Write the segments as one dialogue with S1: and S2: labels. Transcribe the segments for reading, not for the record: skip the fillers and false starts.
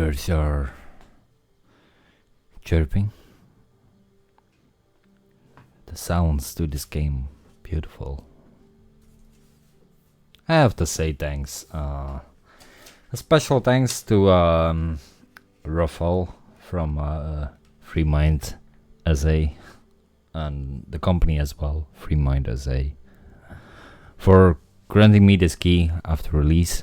S1: birds are chirping. The sounds to this game, beautiful. I have to say thanks. A special thanks to Rafael from Free Mind SA and the company as well, Free Mind SA, for granting me this key after release.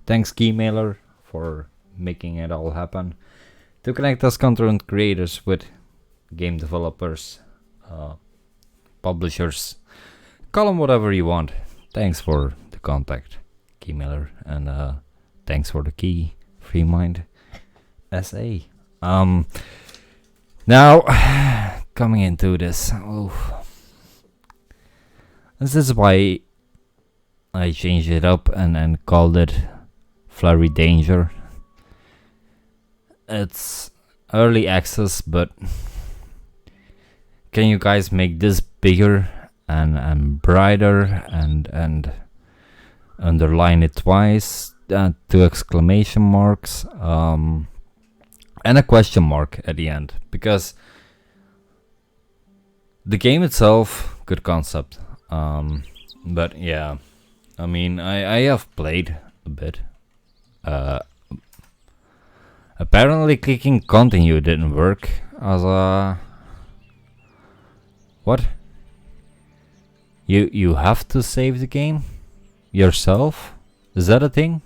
S1: Thanks Keymailer for making it all happen. To connect us content creators with game developers, publishers, call them whatever you want. Thanks for the contact, Keymailer, and thanks for the key, Free Mind SA. Now coming into this, this is why I changed it up and called it Flari Danger. It's early access, but can you guys make this bigger and brighter and underline it twice, 2 exclamation marks, and a question mark at the end, because the game itself, good concept, but yeah, I mean, I have played a bit. Apparently clicking continue didn't work as a... What? You have to save the game yourself? Is that a thing?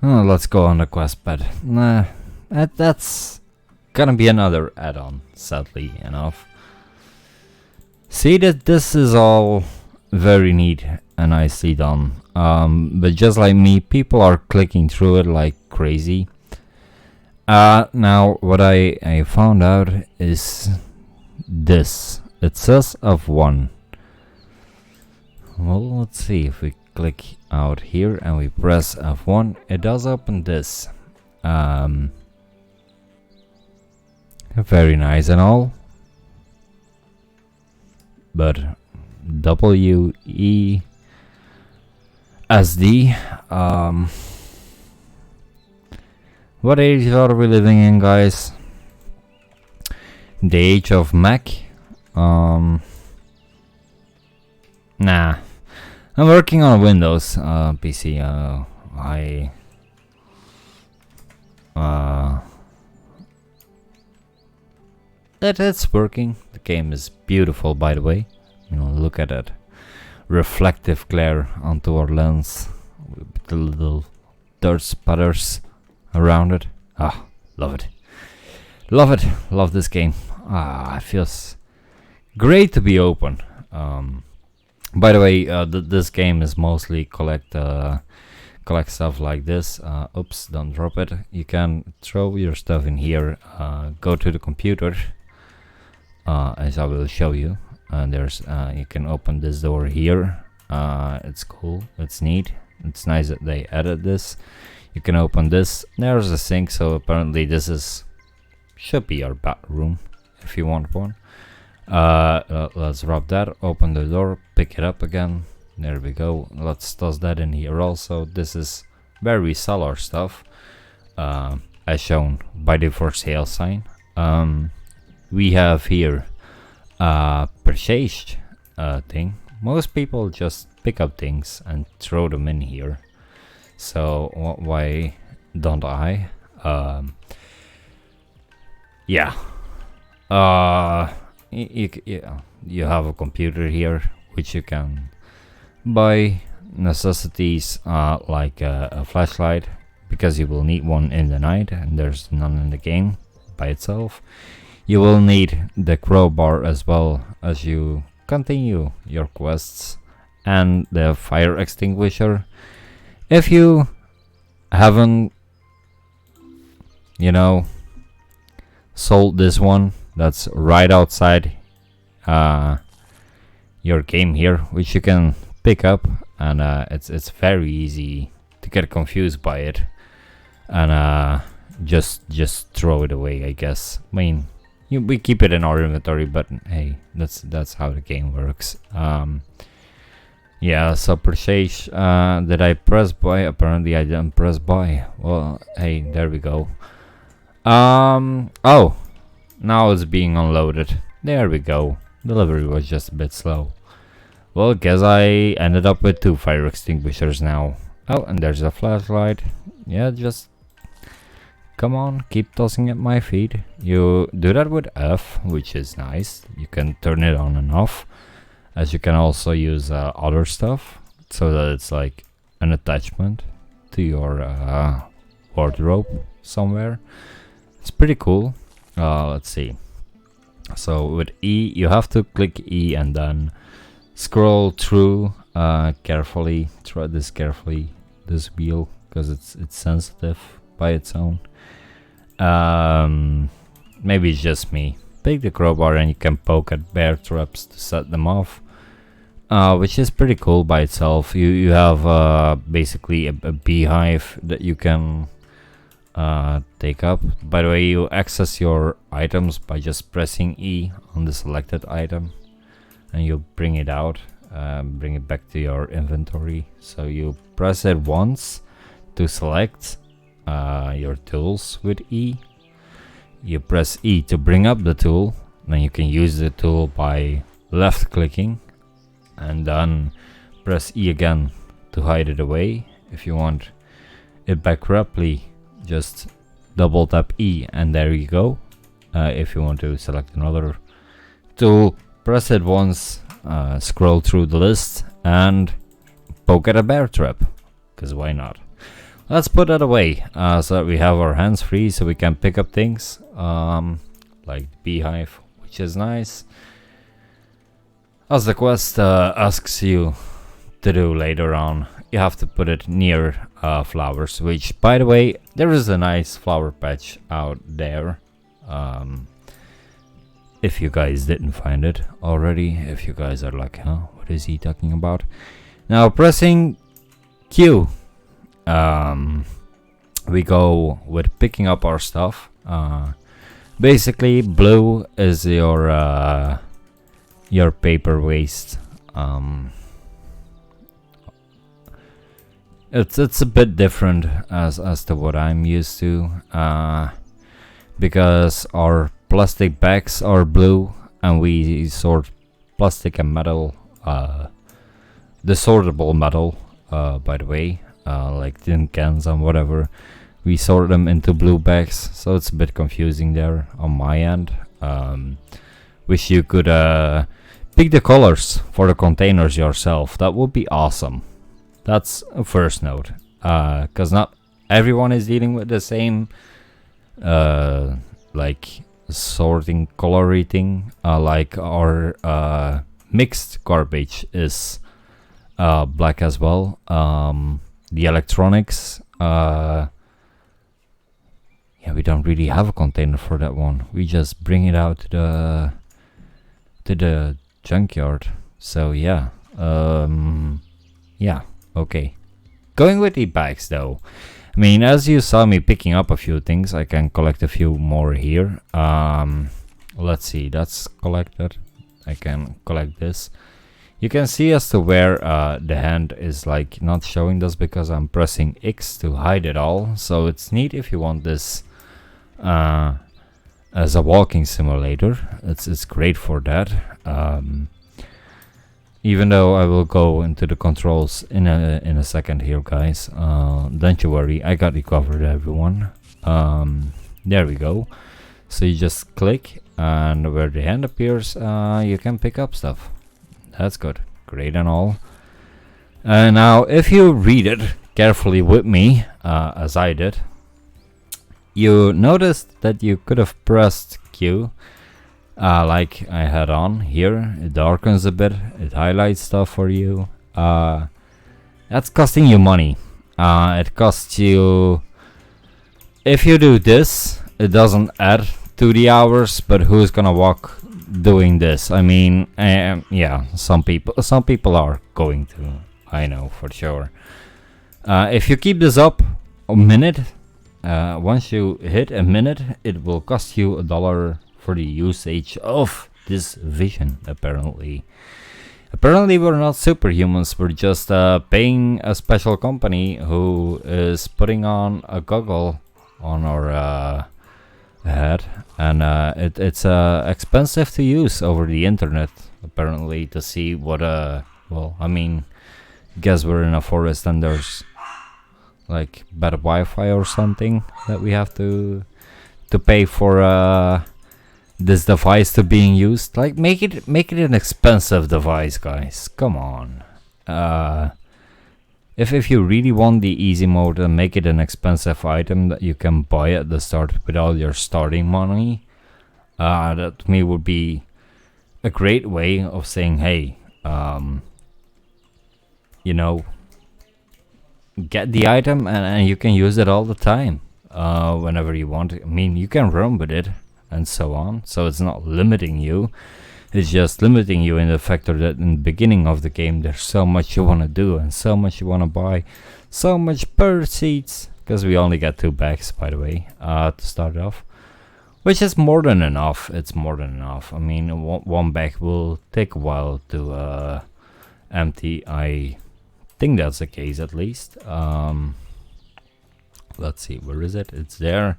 S1: Oh, let's go on the quest pad. Nah, that's gonna be another add-on, sadly enough. See that this is all very neat and nicely done, but just like me, people are clicking through it like crazy. Now what I found out is this. It says F1. Well, let's see if we click out here and we press F1, it does open this. Very nice and all, but WESD, what age are we living in, guys? The age of Mac? Nah, I'm working on a Windows PC. It's working. The game is beautiful, by the way. You know, look at that reflective glare onto our lens with the little dirt sputters around it. Ah, love it. Love it. Love this game. Ah, it feels great to be open. By the way, this game is mostly collect stuff like this. Oops, don't drop it. You can throw your stuff in here. Go to the computer, as I will show you. There's you can open this door here. It's cool. It's neat. It's nice that they added this. You can open this. There's a sink, so apparently this should be our bathroom if you want one. Let's drop that, open the door, pick it up again. There we go. Let's toss that in here also. This is where we sell our stuff, as shown by the for sale sign. We have here purchased thing. Most people just pick up things and throw them in here, so why don't I? Yeah. You have a computer here, which you can buy necessities like a flashlight, because you will need one in the night and there's none in the game by itself. You will need the crowbar as well as you continue your quests, and the fire extinguisher. If you haven't, sold this one, that's right outside your game here, which you can pick up, and it's very easy to get confused by it, and just throw it away, I guess. I mean, we keep it in our inventory, but hey, that's how the game works. Yeah, so purchase, did I press buy? Apparently I didn't press buy. Well, hey, there we go. Oh, now it's being unloaded. There we go. Delivery was just a bit slow. Well, guess I ended up with 2 fire extinguishers now. Oh, and there's a flashlight. Yeah, just come on, keep tossing at my feet. You do that with F, which is nice. You can turn it on and off. As you can also use other stuff, so that it's like an attachment to your wardrobe somewhere. It's pretty cool. Let's see. So with E, you have to click E and then scroll through carefully. Thread this carefully, this wheel, because it's sensitive by its own. Maybe it's just me. Pick the crowbar and you can poke at bear traps to set them off, which is pretty cool by itself. You have basically a beehive that you can take up. By the way, you access your items by just pressing E on the selected item, and you bring it out, bring it back to your inventory. So you press it once to select your tools with E. You press E to bring up the tool, then you can use the tool by left clicking, and then press E again to hide it away. If you want it back rapidly, just double tap E and there you go. If you want to select another tool, press it once, scroll through the list and poke at a bear trap, because why not? Let's put that away, so that we have our hands free, so we can pick up things like the beehive, which is nice, as the quest asks you to do later on. You have to put it near flowers, which, by the way, there is a nice flower patch out there. If you guys didn't find it already, if you guys are like, huh, what is he talking about? Now pressing Q, we go with picking up our stuff. Basically, blue is your paper waste. It's a bit different as to what I'm used to, because our plastic bags are blue and we sort plastic and metal, the sortable metal, by the way, like tin cans and whatever, we sort them into blue bags, so it's a bit confusing there on my end. Wish you could pick the colors for the containers yourself. That would be awesome. That's a first note, because not everyone is dealing with the same like sorting color thing. Like our mixed garbage is black as well. The electronics, yeah, we don't really have a container for that one. We just bring it out to the junkyard. So yeah, yeah. Okay, going with the bags though. I mean, as you saw me picking up a few things, I can collect a few more here. Let's see, that's collected. I can collect this. You can see as to where the hand is like not showing this, because I'm pressing X to hide it all. So it's neat if you want this as a walking simulator. It's great for that. Even though I will go into the controls in a second here, guys. Don't you worry, I got you covered, everyone. There we go. So you just click, and where the hand appears, you can pick up stuff. That's good, great and all. And now, if you read it carefully with me, as I did, you noticed that you could have pressed Q. Like I had on here, it darkens a bit, it highlights stuff for you. That's costing you money. It costs you, if you do this, it doesn't add to the hours, but who's gonna walk doing this? I mean, yeah, some people are going to, I know for sure. If you keep this up a minute, once you hit a minute, it will cost you $1 for the usage of this vision, apparently. Apparently we're not superhumans, we're just paying a special company who is putting on a goggle on our head, and it's expensive to use over the internet, apparently, to see what well, I mean, guess we're in a forest and there's like bad Wi-Fi or something that we have to pay for this device to being used. Like, make it an expensive device, guys. Come on. If you really want the easy mode, then make it an expensive item that you can buy at the start with all your starting money. That to me would be a great way of saying, hey, you know, get the item and you can use it all the time, whenever you want. I mean, you can run with it and so on, so it's not limiting you. It's just limiting you in the factor that in the beginning of the game there's so much you want to do and so much you want to buy, so much bird seeds, because we only got 2 bags, by the way, to start off, which is more than enough. It's more than enough. I mean, one bag will take a while to empty. I think that's the case, at least. Let's see, where is it? It's there.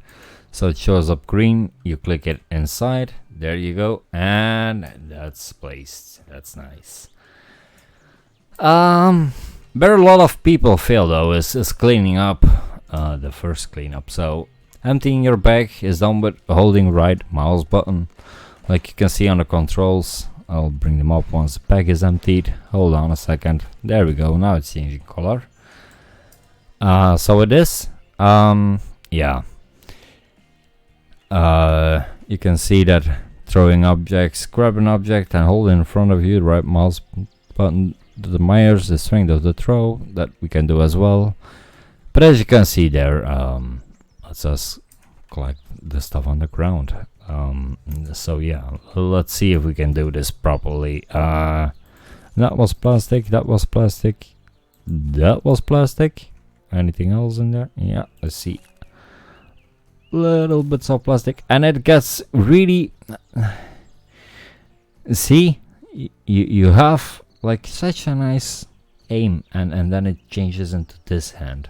S1: So it shows up green, you click it inside, there you go, and that's placed. That's nice. Where a lot of people fail though is cleaning up, the first cleanup. So emptying your bag is done with holding right mouse button, like you can see on the controls. I'll bring them up once the bag is emptied. Hold on a second, there we go, now it's changing color. So it is, yeah. You can see that throwing objects, grab an object and hold it in front of you, the right mouse button determines the strength of the throw, that we can do as well. But as you can see there, let's just collect the stuff on the ground. So yeah, let's see if we can do this properly. That was plastic, that was plastic, that was plastic. Anything else in there? Yeah, let's see. Little bits of plastic, and it gets really see, you have like such a nice aim, and then it changes into this hand.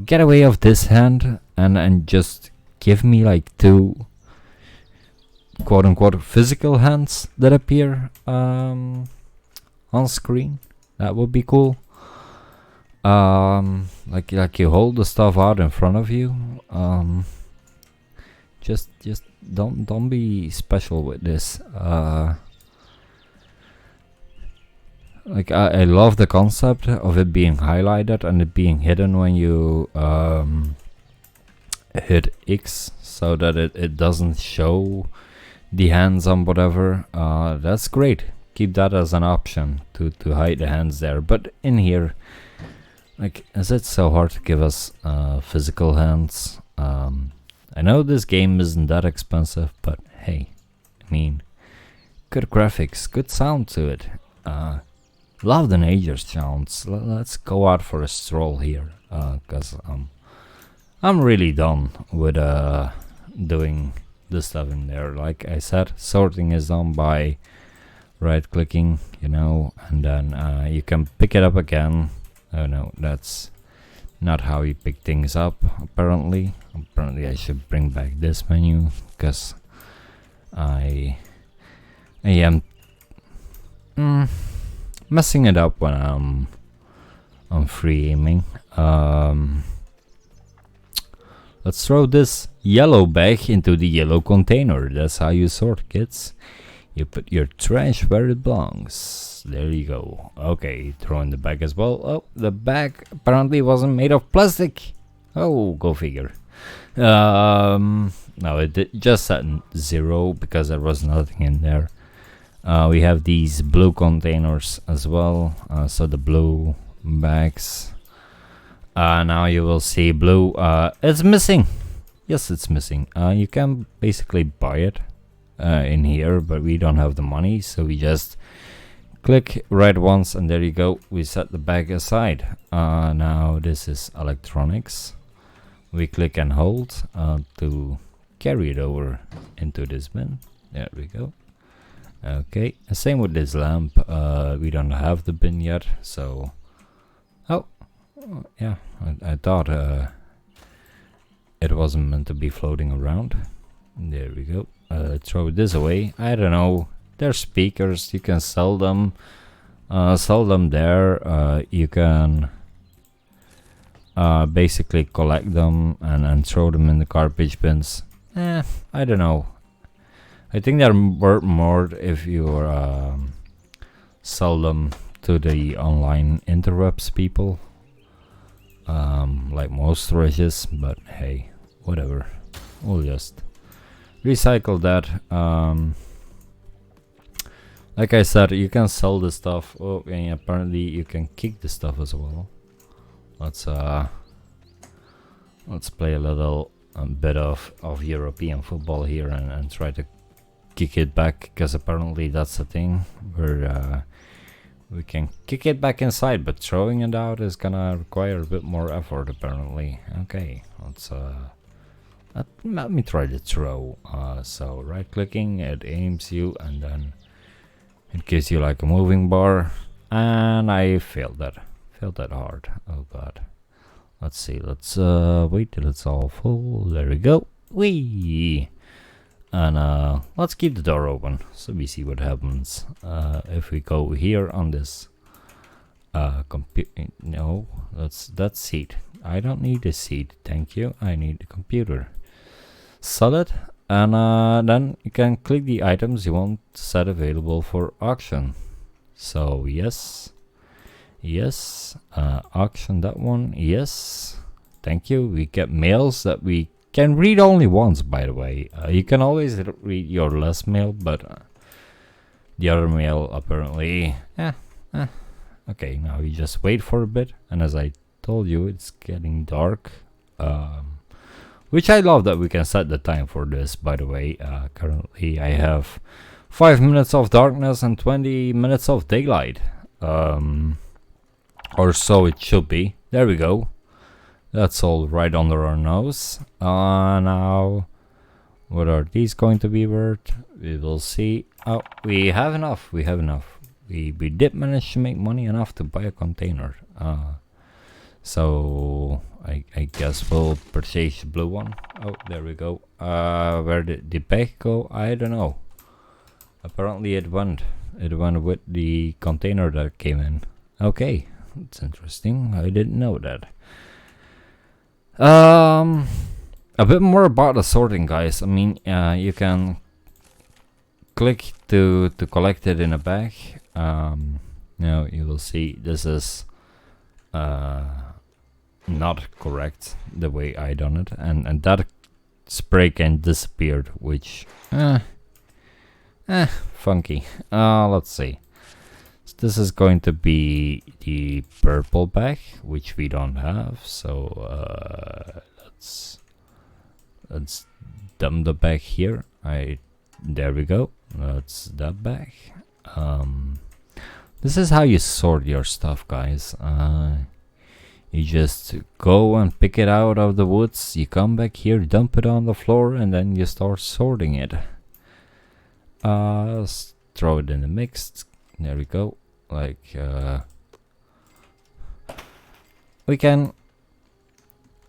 S1: Get away of this hand and just give me like 2 quote-unquote physical hands that appear on screen. That would be cool. Like you hold the stuff out in front of you. Just don't be special with this. Like I love the concept of it being highlighted and it being hidden when you hit X, so that it doesn't show the hands on whatever. That's great. Keep that as an option to hide the hands there. But in here, like, is it so hard to give us physical hands? I know this game isn't that expensive, but hey, I mean, good graphics, good sound to it. Love the nature sounds. Let's go out for a stroll here, cause I'm really done with doing this stuff in there. Like I said, sorting is done by right-clicking, you know, and then you can pick it up again. Oh no, that's not how you pick things up, apparently. Apparently I should bring back this menu, because I am messing it up when I'm free aiming. Let's throw this yellow bag into the yellow container. That's how you sort, kids. You put your trash where it belongs. There you go. Okay, throw in the bag as well. Oh, the bag apparently wasn't made of plastic. Oh, go figure. No, it just said 0 because there was nothing in there. We have these blue containers as well. So the blue bags. Now you will see blue. It's missing. Yes, it's missing. You can basically buy it in here, but we don't have the money, so we just click right once and there you go. We set the bag aside. Now this is electronics. We click and hold to carry it over into this bin. There we go. Okay, same with this lamp. We don't have the bin yet, so... Oh, yeah, I thought it wasn't meant to be floating around. There we go. Throw this away. I don't know. They're speakers. You can sell them. Sell them there. You can basically collect them and throw them in the garbage bins. I don't know. I think they're worth more if you sell them to the online interwebs people. Like most riches, but hey, whatever. We'll just recycle that. Like I said, you can sell the stuff. Oh, and apparently you can kick the stuff as well. Let's play a little bit of European football here and try to kick it back, because apparently that's the thing where we can kick it back inside, but throwing it out is gonna require a bit more effort apparently. Okay, let's let me try to throw. So right clicking, it aims you and then it gives you like a moving bar, and I failed that hard. Oh god. Let's see, let's wait till it's all full. There we go. Whee! And let's keep the door open so we see what happens. If we go here on this no, that's seat. I don't need a seat, thank you. I need the computer. Solid. And then you can click the items you want set available for auction. So yes, auction that one. Yes, thank you. We get mails that we can read only once, by the way. You can always read your last mail, but the other mail apparently okay, now you just wait for a bit, and as I told you, it's getting dark, which I love that we can set the time for this, by the way. Currently I have 5 minutes of darkness and 20 minutes of daylight, or so it should be. There we go. That's all right under our nose. Now, what are these going to be worth? We will see. Oh, we have enough. We did manage to make money enough to buy a container. So I guess we'll purchase the blue one. Oh, there we go. Where did the bag go? I don't know. Apparently it went with the container that came in. Okay, that's interesting. I didn't know that. A bit more about the sorting, guys. I mean, you can click to collect it in a bag. Now you will see this is not correct the way I done it, and that spray can disappeared, which funky. Let's see. So this is going to be the purple bag, which we don't have. So let's dump the bag here. There we go. That's that bag. This is how you sort your stuff, guys. You just go and pick it out of the woods. You come back here, dump it on the floor, and then you start sorting it. Throw it in the mix. There we go. Like we can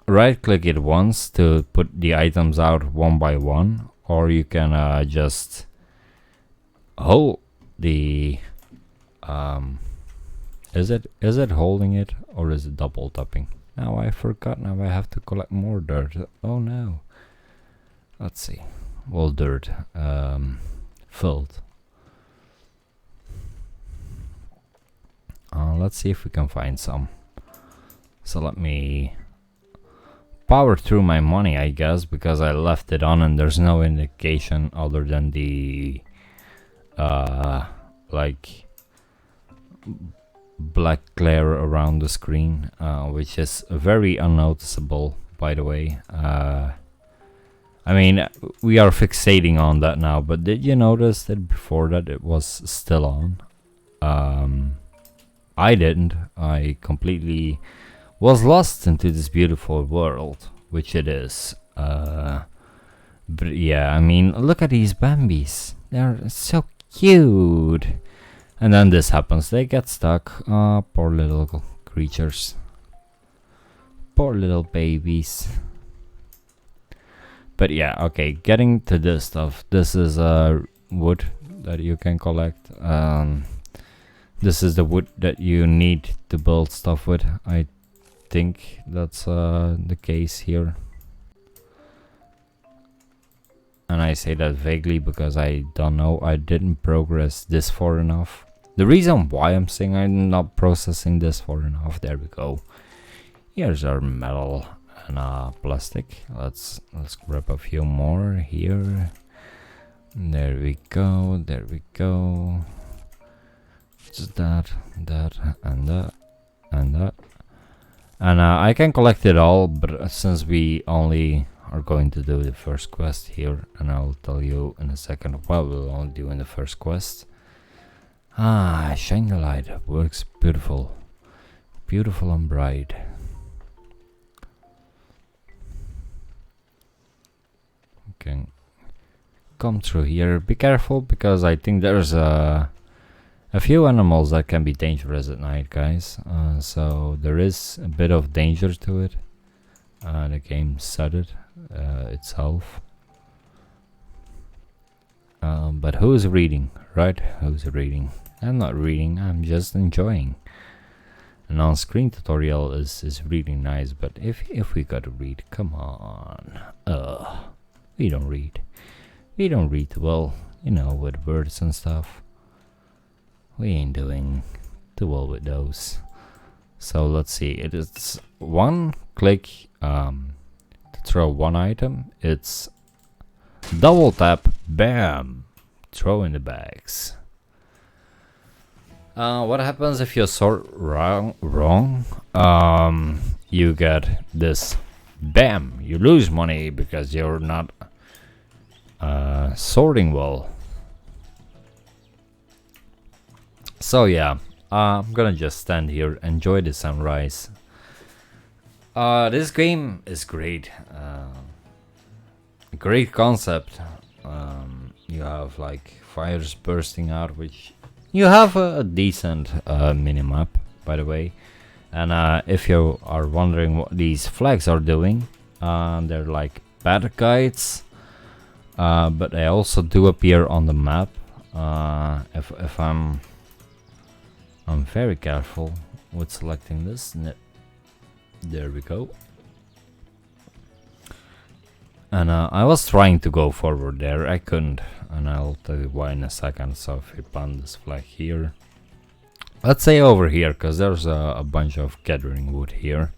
S1: right click it once to put the items out one by one, or you can just hold the is it holding it, or is it double tapping? Now I forgot. Now I have to collect more dirt. Oh no. Let's see. Well, dirt filled. Let's see if we can find some. So let me power through my money, I guess, because I left it on and there's no indication other than the like black glare around the screen, which is very unnoticeable, by the way. I mean, we are fixating on that now, but did you notice that before that it was still on? I didn't. I completely was lost into this beautiful world, which it is. But yeah, I mean, look at these Bambis. They're so cute. And then this happens, they get stuck. Poor little creatures. Poor little babies. But yeah, okay, getting to this stuff. This is wood that you can collect. This is the wood that you need to build stuff with. I think that's the case here. And I say that vaguely because I don't know. I didn't progress this far enough. The reason why I'm saying I'm not processing this far enough. There we go. Here's our metal and plastic. Let's grab a few more here. There we go. There we go. Just that, and that, and that. And I can collect it all, but since we only are going to do the first quest here, and I'll tell you in a second what we'll only do in the first quest. Shine the light. Works beautiful. Beautiful and bright. Okay. Come through here. Be careful because I think there's a few animals that can be dangerous at night, guys. So there is a bit of danger to it. The game said it itself. But who's reading, right? Who's reading? I'm not reading, I'm just enjoying. An on-screen tutorial is really nice, but if we gotta read, come on. We don't read. We don't read well, you know, with words and stuff. We ain't doing too well with those. So let's see, it is one click to throw one item. It's double tap, bam, throw in the bags. What happens if you sort wrong? You get this, bam, you lose money because you're not sorting well. So yeah, I'm gonna just stand here, enjoy the sunrise. This game is great. Great concept. You have like fires bursting out, which you have a decent minimap, by the way. And if you are wondering what these flags are doing, they're like bad guides, but they also do appear on the map. If I'm very careful with selecting this. There we go. And I was trying to go forward there, I couldn't, and I'll tell you why in a second. So if we pan this flag here, let's say over here, because there's a bunch of gathering wood here.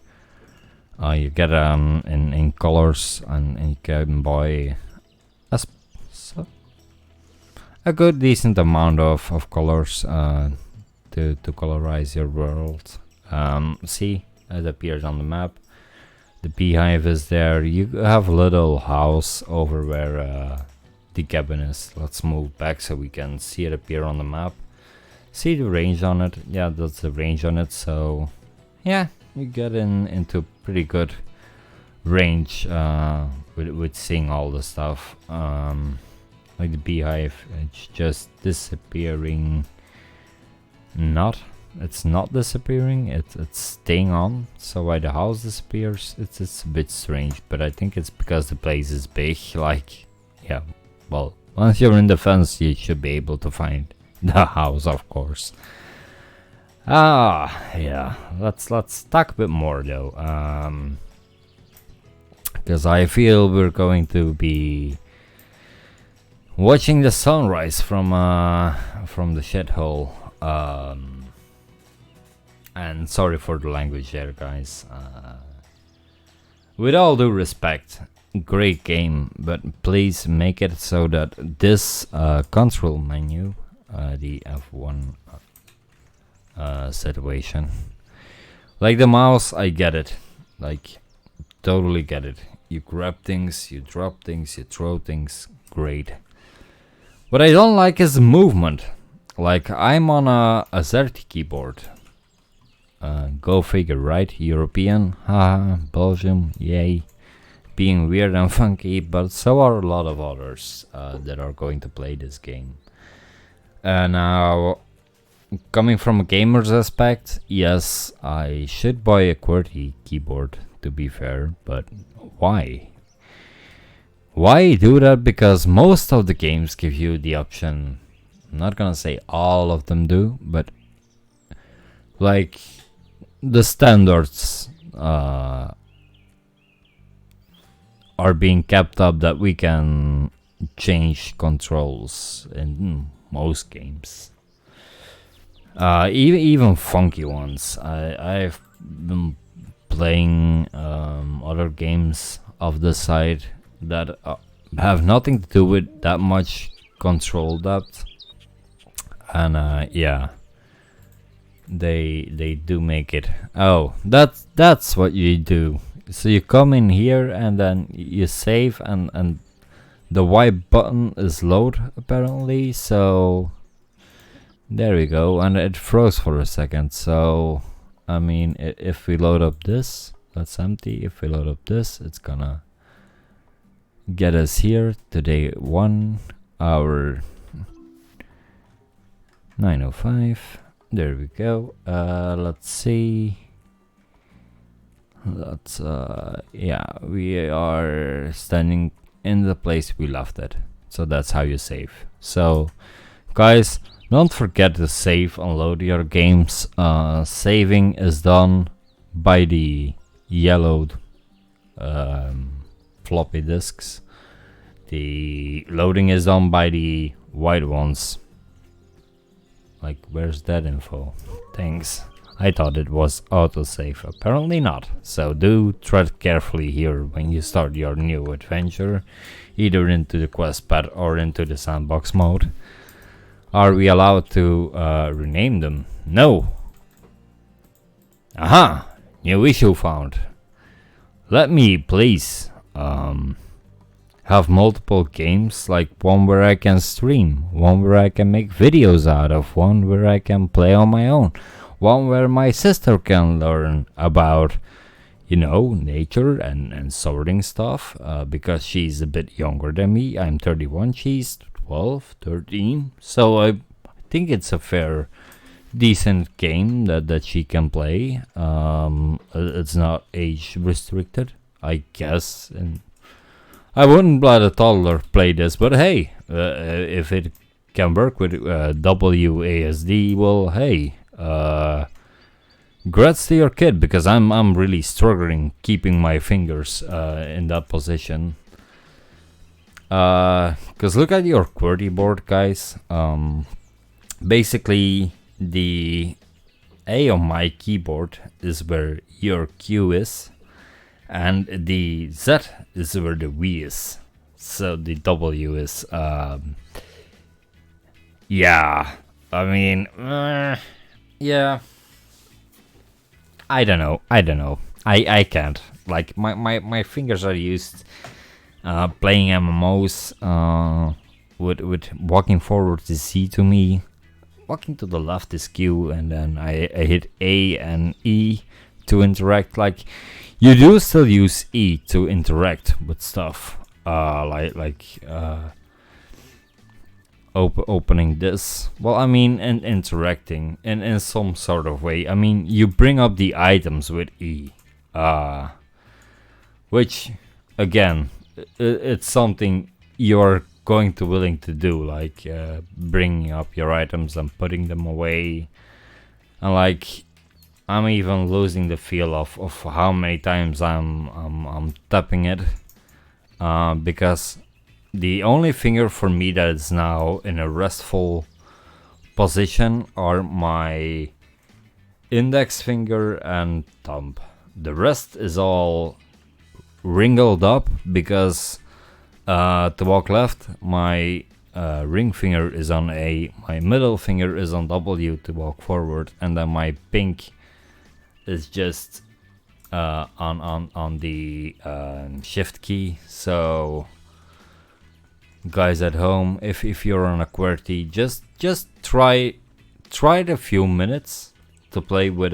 S1: You get in colors, and you can buy a good decent amount of colors to colorize your world. See, it appears on the map. The beehive is there. You have a little house over where the cabin is. Let's move back so we can see it appear on the map. See the range on it. Yeah, that's the range on it. So yeah, you get into pretty good range with seeing all the stuff. Like the beehive, it's just disappearing. It's not disappearing, it's staying on. So why the house disappears, it's a bit strange, but I think it's because the place is big. Like, yeah, well, once you're in the fence, you should be able to find the house, of course. Yeah, let's talk a bit more though, because I feel we're going to be watching the sunrise from the shithole. And sorry for the language there, guys. With all due respect, great game, but please make it so that this control menu, the F1 situation, like the mouse, I get it, like totally get it. You grab things, you drop things, you throw things, great. What I don't like is the movement. Like, I'm on a AZERTY keyboard. Go figure, right? European, haha, Belgium, yay. Being weird and funky, but so are a lot of others that are going to play this game. Now, coming from a gamer's aspect, yes, I should buy a QWERTY keyboard, to be fair, but why? Why do that? Because most of the games give you the option. I'm not gonna say all of them do, but like the standards are being kept up that we can change controls in most games. Even funky ones. I've been playing other games of the side that have nothing to do with that much control depth, and yeah, they do make it. Oh, that's what you do. So you come in here and then you save, and the Y button is load apparently. So there we go, and it froze for a second. So I mean, if we load up this, that's empty. If we load up this, it's gonna get us here to day 1, hour 9:05. There we go. Let's see. Let's yeah, we are standing in the place we left it. So that's how you save. So guys, don't forget to save and load your games. Saving is done by the yellowed floppy disks. The loading is done by the white ones. Like, where's that info? Thanks. I thought it was autosave. Apparently not. So do tread carefully here when you start your new adventure, either into the quest pad or into the sandbox mode. Are we allowed to rename them? No. Aha! New issue found. Let me please have multiple games, like one where I can stream, one where I can make videos out of, one where I can play on my own, one where my sister can learn about, you know, nature and sorting stuff, because she's a bit younger than me. I'm 31, she's 12, 13, so I think it's a fair, decent game that she can play. It's not age restricted, I guess, and I wouldn't let a toddler play this, but hey, if it can work with WASD, well, hey, grats to your kid, because I'm really struggling keeping my fingers in that position. Because look at your QWERTY board, guys. Basically, the A on my keyboard is where your Q is, and the Z is where the V is. So the W is, yeah, I mean, yeah, I don't know, I can't, like, my fingers are used playing MMOs, with walking forward is Z to me, walking to the left is Q, and then I hit A and E to interact. Like, you do still use E to interact with stuff, opening this. Well, I mean, and interacting in some sort of way. I mean, you bring up the items with E, which, again, it's something you're going to willing to do, like bringing up your items and putting them away, and like, I'm even losing the feel of how many times I'm tapping it, because the only finger for me that is now in a restful position are my index finger and thumb. The rest is all wrinkled up because to walk left, my ring finger is on A, my middle finger is on W to walk forward, and then my pink is just on the shift key. So guys at home, if you're on a QWERTY, just try it a few minutes to play with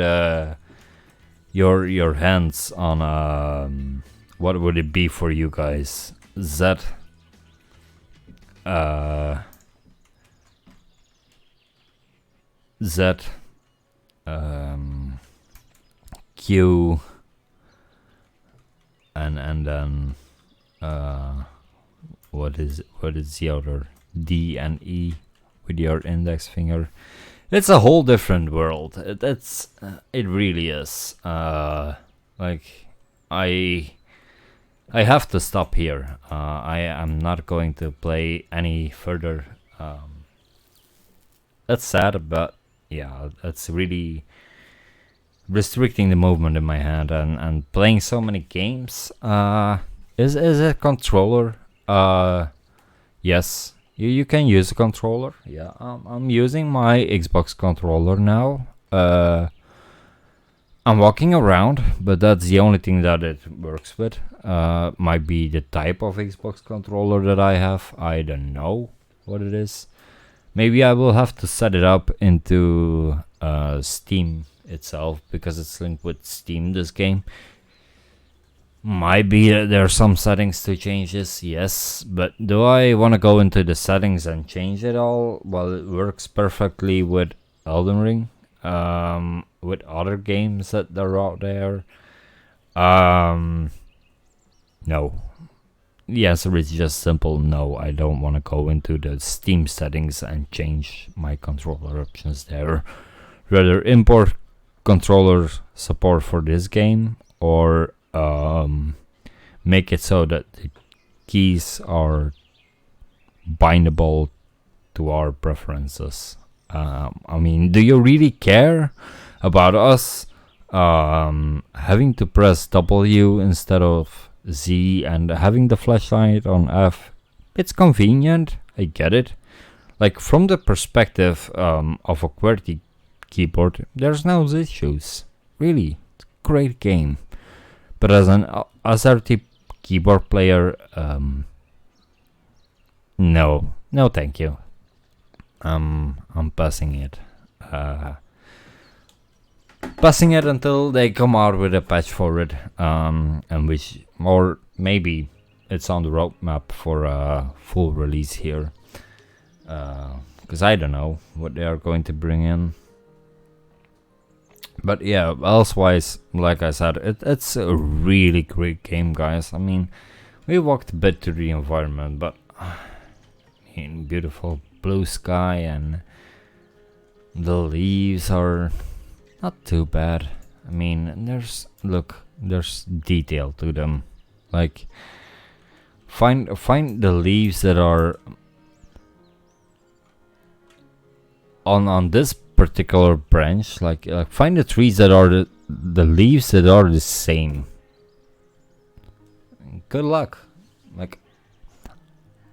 S1: your hands on what would it be for you guys? Z, Z, Q, and then what is the other, D and E with your index finger. It's a whole different world. It really is. Like I have to stop here. I am not going to play any further. That's sad, but yeah, that's really restricting the movement in my hand, and playing so many games. Is a controller? Yes, you can use a controller. Yeah, I'm using my Xbox controller now. I'm walking around, but that's the only thing that it works with. Might be the type of Xbox controller that I have. I don't know what it is. Maybe I will have to set it up into Steam itself, because it's linked with Steam, this game. Might be that there are some settings to change this, yes, but do I want to go into the settings and change it all? Well, it works perfectly with Elden Ring, with other games that are out there. No. The answer is just simple no. I don't want to go into the Steam settings and change my controller options there. Rather import controller support for this game, or make it so that the keys are bindable to our preferences. I mean, do you really care about us having to press W instead of Z and having the flashlight on F? It's convenient, I get it. Like, from the perspective of a QWERTY keyboard, there's no issues. Really, it's a great game. But as an R3d keyboard player, no, thank you. I'm passing it. Passing it until they come out with a patch for it, and which, or maybe it's on the roadmap for a full release here. Because I don't know what they are going to bring in. But yeah, elsewise, like I said, it's a really great game, guys. I mean, we walked a bit to the environment, but I mean, beautiful blue sky, and the leaves are not too bad. I mean, there's detail to them. Like, find the leaves that are on this particular branch, like find the trees that are the leaves that are the same. Good luck. Like,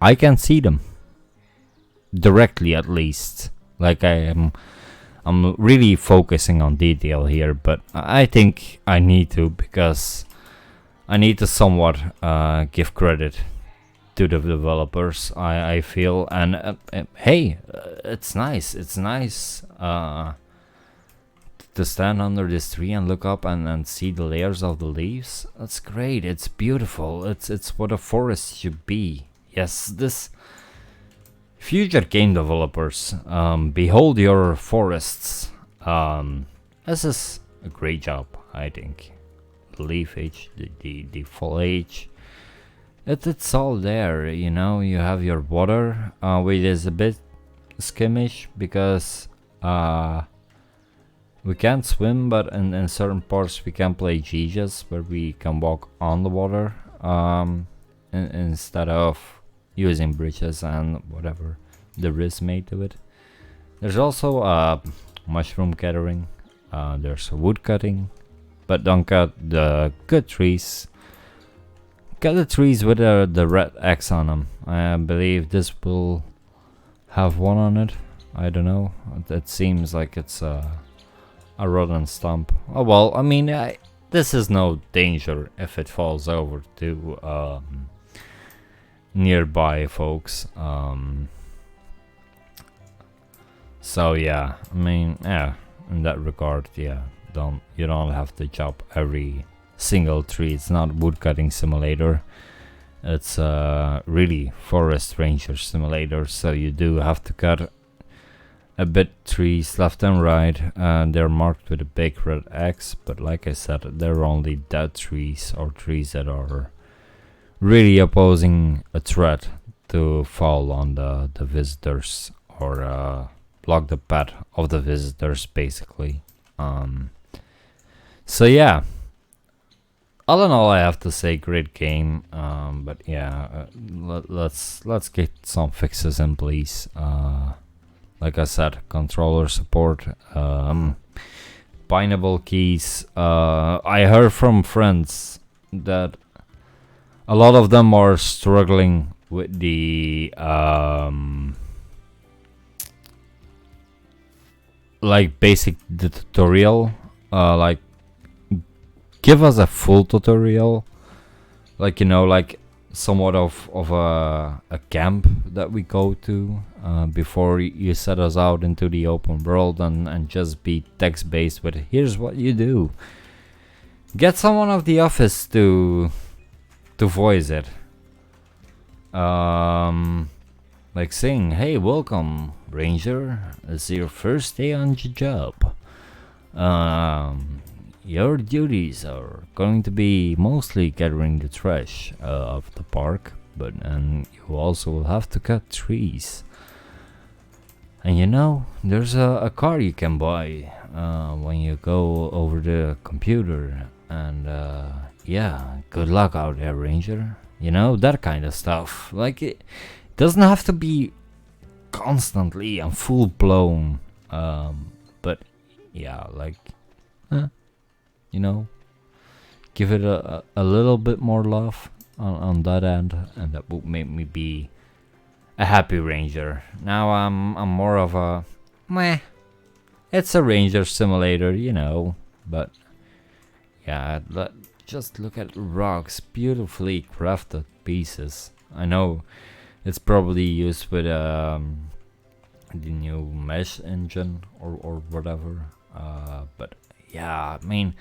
S1: I can see them directly, at least. Like, I'm really focusing on detail here, but I think I need to, because I need to somewhat give credit to the developers, I feel, and hey, it's nice to stand under this tree and look up and see the layers of the leaves. That's great. It's beautiful. It's what a forest should be. Yes, this future game developers, behold your forests. This is a great job, I think. The leafage, the foliage. It's all there, you know. You have your water, which is a bit skimmish, because we can't swim, but in certain parts we can play Jodzz, where we can walk on the water, instead of using bridges and whatever there is made to it. There's also mushroom gathering, there's wood cutting, but don't cut the good trees. Cut the trees with the red X on them. I believe this will have one on it. I don't know. It seems like it's a rotten stump. Oh well, I mean, this is no danger if it falls over to nearby folks. So yeah, I mean, yeah, in that regard, yeah, you don't have to chop every single tree. It's not woodcutting simulator. It's really forest ranger simulator, so you do have to cut a bit trees left and right, and they're marked with a big red X, but like I said, they're only dead trees or trees that are really opposing a threat to fall on the visitors or block the path of the visitors, basically. So yeah, all in all, I have to say great game. But yeah, let's get some fixes in place. Like I said, controller support, bindable keys. I heard from friends that a lot of them are struggling with the like basic tutorial. Like give us a full tutorial, like, you know, like somewhat of a camp that we go to before you set us out into the open world and just be text based with here's what you do. Get someone of the office to voice it, like saying, hey, welcome Ranger, it's your first day on your job. Your duties are going to be mostly gathering the trash of the park, and you also will have to cut trees. And you know, there's a car you can buy when you go over the computer. And yeah, good luck out there, Ranger. You know, that kind of stuff. Like, it doesn't have to be constantly and full blown, but yeah, like, you know, give it a little bit more love on that end, and that would make me be a happy Ranger. Now I'm more of a meh. It's a Ranger simulator, you know, but yeah, just look at rocks, beautifully crafted pieces. I know it's probably used with the new mesh engine or whatever, but yeah, I mean,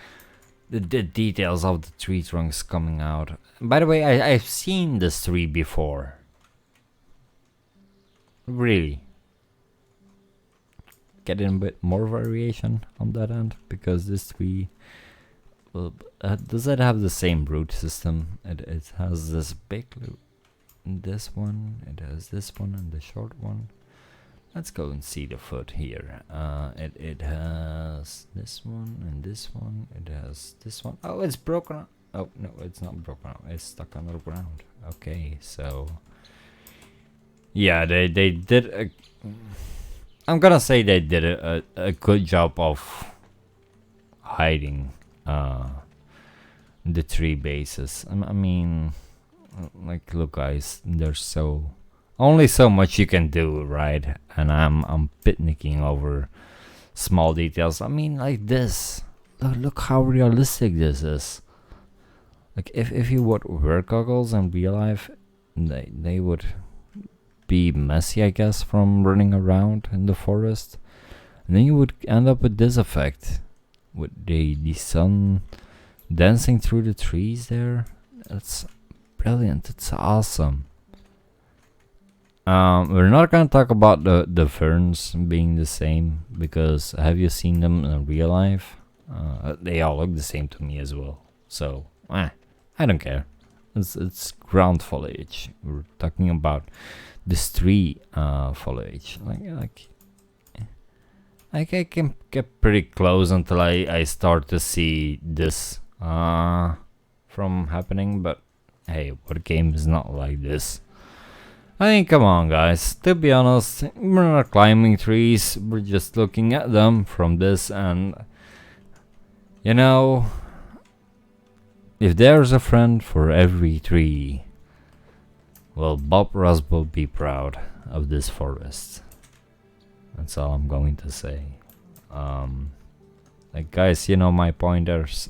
S1: the details of the tree trunks coming out. By the way, I've seen this tree before. Really. Getting a bit more variation on that end, because this tree, well, does it have the same root system? It has this big root, this one, it has this one and the short one. Let's go and see the foot here. It has this one and this one. It has this one. Oh, it's broken. Oh no, it's not broken. It's stuck on the ground. Okay, so yeah, they did. I'm gonna say they did a good job of hiding the tree bases. I mean, like, look, guys, there's only so much you can do, right? And I'm picnicking over small details. I mean, like this. Look how realistic this is. Like, if you would wear goggles in real life, they would be messy, I guess, from running around in the forest. And then you would end up with this effect, with the sun dancing through the trees there. That's brilliant. It's awesome. We're not gonna talk about the ferns being the same, because have you seen them in real life? They all look the same to me as well. So, I don't care. It's ground foliage. We're talking about this tree foliage. Like I can get pretty close until I start to see this from happening. But hey, what game is not like this? I mean, come on, guys. To be honest, we're not climbing trees. We're just looking at them from this, and you know, if there's a friend for every tree, well, Bob Ross will be proud of this forest. That's all I'm going to say. Like, guys, you know my pointers.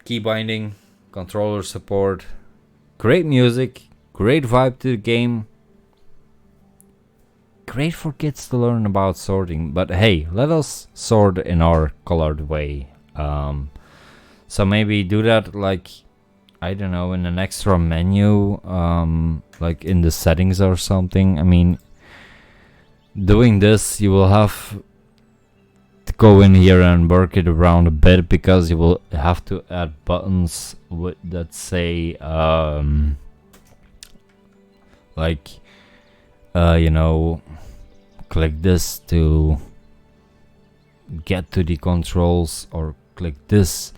S1: Key binding, controller support. Great music, great vibe to the game. Great for kids to learn about sorting, but hey, let us sort in our colored way. So maybe do that like I don't know, in an extra menu, like in the settings or something. I mean, doing this, you will have to go in here and work it around a bit, because you will have to add buttons with that say, like, you know, click this to get to the controls, or click this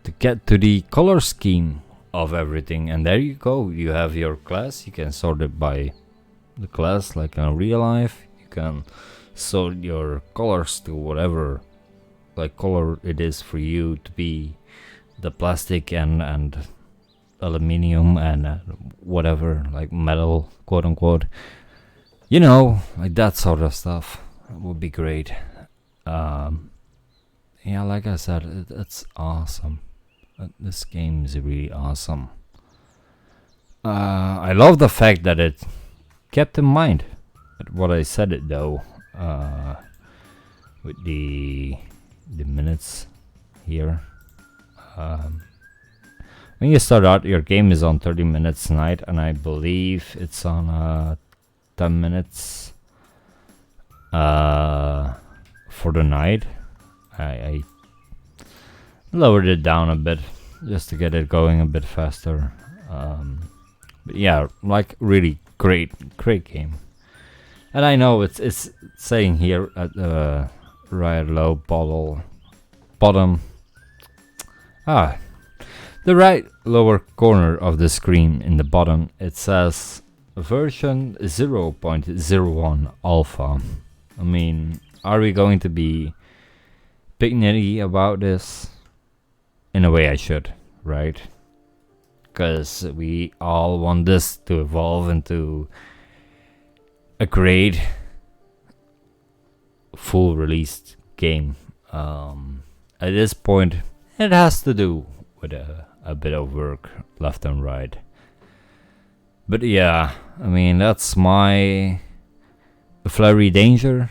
S1: to get to the color scheme of everything, and there you go. You have your class. You can sort it by the class, like in real life. You can sort your colors to whatever like color it is for you to be, the plastic and aluminium and whatever, like metal, quote unquote, you know, like that sort of stuff. It would be great. Yeah, like I said, it's awesome. This game is really awesome. I love the fact that it kept in mind what I said it though, with the minutes here. When you start out, your game is on 30 minutes night, and I believe it's on 10 minutes for the night. I lowered it down a bit just to get it going a bit faster. But yeah, like really great game. And I know it's saying here at the right low bottom, the right lower corner of the screen in the bottom, it says version 0.01 alpha. I mean, are we going to be big nitty about this? In a way I should, right? Because we all want this to evolve into a great full released game. At this point, it has to do with a bit of work left and right. But yeah, I mean, that's my Flari danger.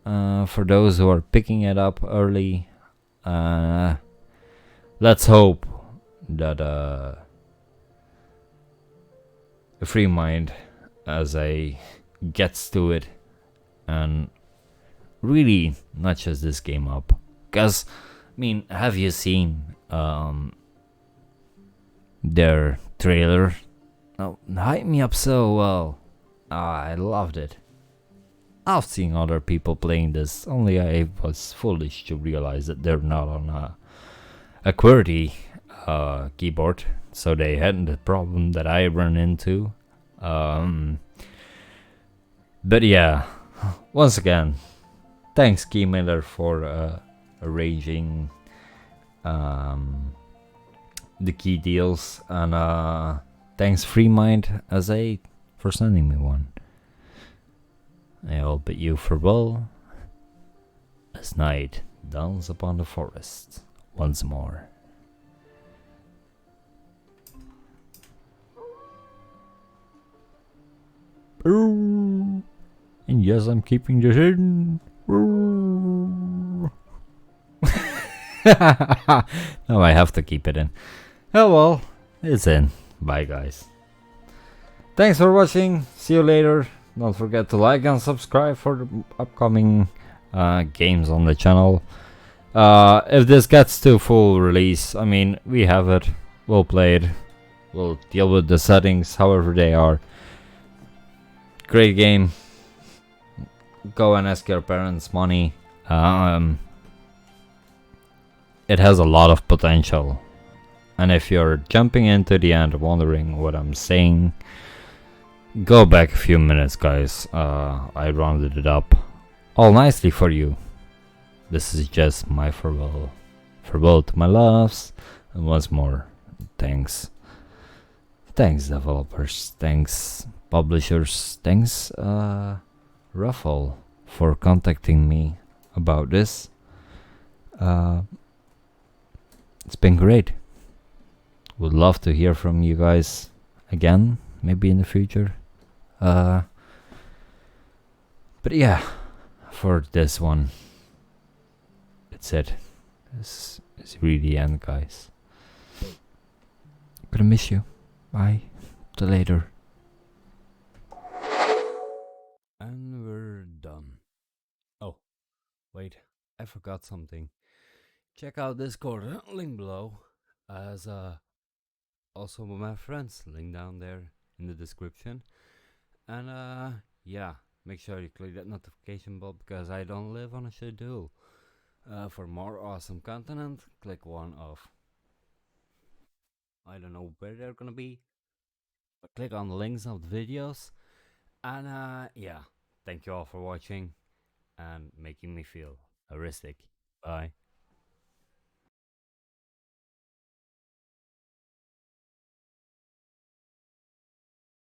S1: For those who are picking it up early, let's hope that a free mind as I gets to it and really notches this game up. Because, I mean, have you seen their trailer? Oh, hyped me up so well. I loved it. I've seen other people playing this, only I was foolish to realize that they're not on a QWERTY keyboard, so they hadn't the problem that I run into. But yeah, once again, thanks Keymailer for arranging the key deals, and thanks FreeMind as for sending me one. I all bid you farewell as night dawns upon the forest once more. And yes, I'm keeping this in. No, I have to keep it in. Oh well, it's in. Bye guys. Thanks for watching. See you later. Don't forget to like and subscribe for the upcoming games on the channel. If this gets to full release, I mean, we have it. We'll play it. We'll deal with the settings however they are. Great game. Go and ask your parents money. It has a lot of potential. And if you're jumping into the end wondering what I'm saying, go back a few minutes, guys. I rounded it up all nicely for you. This is just my farewell. Farewell to my loves. And once more, thanks. Thanks developers. Thanks publishers. Thanks Ruffle for contacting me about this. It's been great. Would love to hear from you guys again, maybe in the future. But yeah, for this one, it's it. This is really the end, guys. Gonna miss you. Bye. Till later. And we're done. Oh, wait, I forgot something. Check out Discord, link below, as also my friends, link down there in the description. And yeah, make sure you click that notification bell because I don't live on a schedule. For more awesome content, click one of, I don't know where they're gonna be, but click on the links of the videos. And yeah, thank you all for watching and making me feel heuristic. Bye.